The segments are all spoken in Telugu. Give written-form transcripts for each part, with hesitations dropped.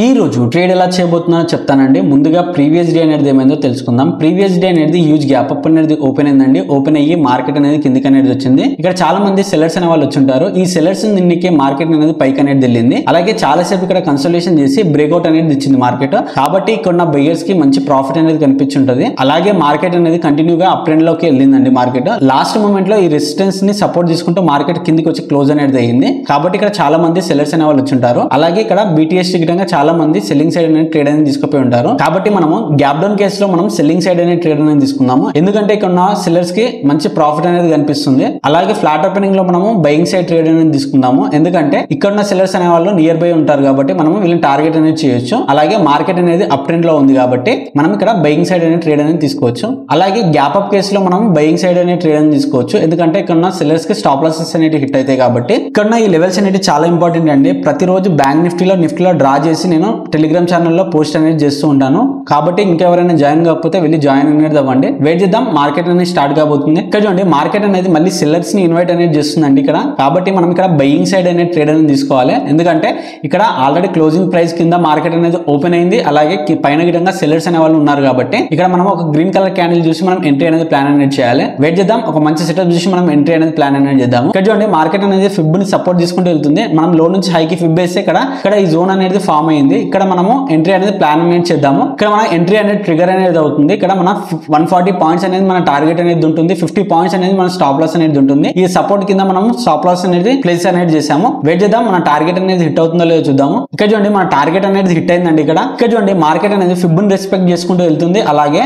ఈ రోజు ట్రేడ్ ఎలా చేయబోతున్నానో చెప్తానండి. ముందుగా ప్రీవియస్ డే అనేది ఏమైందో తెలుసుకుందాం. ప్రీవియస్ డే అనేది హ్యూజ్ గ్యాప్ అప్ అనేది ఓపెన్ అయిందండి. ఓపెన్ అయ్యి మార్కెట్ అనేది కిందికి అనేది వచ్చింది. ఇక్కడ చాలా మంది సెల్లర్స్ అనే వాళ్ళు వచ్చుంటారు. ఈ సెల్లర్స్ నిన్నకే మార్కెట్ అనేది పైకి అనేది వెళ్ళింది. అలాగే చాలా సేపు ఇక్కడ కన్సల్టేషన్ చేసి బ్రేక్అవుట్ అనేది ఇచ్చింది మార్కెట్. కాబట్టి ఇక్కడ ఉన్న బయర్స్ కి మంచి ప్రాఫిట్ అనేది కనిపించుంటది. అలాగే మార్కెట్ అనేది కంటిన్యూగా అప్ ట్రెండ్ లోకి వెళ్ళిందండి. మార్కెట్ లాస్ట్ మూమెంట్ లో ఈ రెసిస్టెన్స్ ని సపోర్ట్ తీసుకుంటూ మార్కెట్ కిందికి వచ్చి క్లోజ్ అనేది అయ్యింది. కాబట్టి ఇక్కడ చాలా మంది సెల్లర్స్ అనే వాళ్ళు వచ్చుంటారు. అలాగే ఇక్కడ BTS గిటంగా చాలా మంది సెల్లింగ్ సైడ్ అనేది ట్రేడ్ అనేది తీసుకుపోయి ఉంటారు. కాబట్టి మనము గ్యాప్ డౌన్ కేసులో మనం సెల్లింగ్ సైడ్ అనేది ట్రేడ్ అనేది తీసుకుందాము. ఎందుకంటే ఇక్కడ ఉన్న సెల్లర్స్ కి మంచి ప్రాఫిట్ అనేది కనిపిస్తుంది. అలాగే ఫ్లాట్ ఓపెనింగ్ లో మనము బయింగ్ సైడ్ ట్రేడ్ అనేది తీసుకుందాము. ఎందుకంటే ఇక్కడ ఉన్న సెల్లర్స్ అనే వాళ్ళు నియర్ బై ఉంటారు కాబట్టి మనము వీళ్ళని టార్గెట్ అనేది చేయొచ్చు. అలాగే మార్కెట్ అనేది అప్ ట్రెండ్ లో ఉంది కాబట్టి మనం ఇక్కడ బయింగ్ సైడ్ అనేది ట్రేడ్ అనేది తీసుకోవచ్చు. అలాగే గ్యాప్ అప్ కేసులో మనం బయింగ్ సైడ్ అనేది ట్రేడ్ అనేది తీసుకోవచ్చు. ఎందుకంటే ఇక్కడ ఉన్న సెల్లర్స్ కి స్టాప్ లాసెస్ అనేది హిట్ అవుతాయి కాబట్టి ఇక్కడ ఈ లెవెల్స్ అనేది చాలా ఇంపార్టెంట్ అండి. ప్రతిరోజు బ్యాంక్ నిఫ్టీలో డ్రా చేసి నేను టెలిగ్రామ్ ఛానల్లో పోస్ట్ అనేది చేస్తూ ఉంటాను. కాబట్టి ఇంకెవరైనా జాయిన్ కాకపోతే వెళ్ళి జాయిన్ అనేది అవ్వండి. వెయిట్ చేద్దాం, మార్కెట్ అనేది స్టార్ట్ కాబోతుంది. ఇక్కడ చూడండి మార్కెట్ అనేది మళ్ళీ సెల్లర్స్ ని ఇన్వైట్ అనేది చేస్తుందండి ఇక్కడ. కాబట్టి మనం ఇక్కడ బయింగ్ సైడ్ అనేది ట్రేడ్ అనేది తీసుకోవాలి. ఎందుకంటే ఇక్కడ ఆల్రెడీ క్లోజింగ్ ప్రైస్ కింద మార్కెట్ అనేది ఓపెన్ అయింది. అలాగే పైన గిటంగా సెల్లర్స్ అనే వాళ్ళు ఉన్నారు కాబట్టి ఇక్కడ మనం ఒక గ్రీన్ కలర్ క్యాండిల్ చూసి మనం ఎంట్రీ అనేది ప్లాన్ అనేది చేయాలి. వెయిట్ చేద్దాం, ఒక మంచి సెటప్ చూసి మనం ఎంట్రీ అనేది ప్లాన్ అనేది చేద్దాం. ఇక్కడ చూడండి మార్కెట్ అనేది ఫిబ్ ని సపోర్ట్ తీసుకుంటూ వెళ్తుంది. మనం లో నుంచి హైకి ఫిబ్ వేస్తే ఇక్కడ ఈ జోన్ అనేది ఫామ్ అయింది. ఇక్కడ మనము ఎంట్రీ అనేది ప్లాన్ అనేది చేద్దాము. ఇక్కడ మన ఎంట్రీ అనేది ట్రిగర్ అనేది అవుతుంది. ఇక్కడ మన 140 పాయింట్స్ అనేది మన టార్గెట్ అనేది ఉంటుంది. 50 పాయింట్స్ అనేది మన స్టాప్ లాస్ అనేది ఉంటుంది. ఈ సపోర్ట్ కింద మనం స్టాప్ లాస్ అనేది ప్లేస్ అనేది చేసాము. వెయిట్ చేద్దాం, మన టార్గెట్ అనేది హిట్ అవుతుందో లేదో చూద్దాము. ఇక్కడ చూడండి మన టార్గెట్ అనేది హిట్ అయిందండి. ఇక్కడ చూడండి మార్కెట్ అనేది ఫిబ్ ని రెస్పెక్ట్ చేసుకుంటూ వెళ్తుంది. అలాగే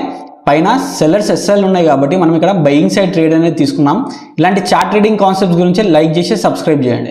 పైన సెల్లర్స్ SL ఉన్నాయి కాబట్టి మనం ఇక్కడ బయింగ్ సైడ్ ట్రేడ్ అనేది తీసుకున్నాం. ఇలాంటి చార్ట్ ట్రేడింగ్ కాన్సెప్ట్స్ గురించి లైక్ చేసి సబ్స్క్రైబ్ చేయండి.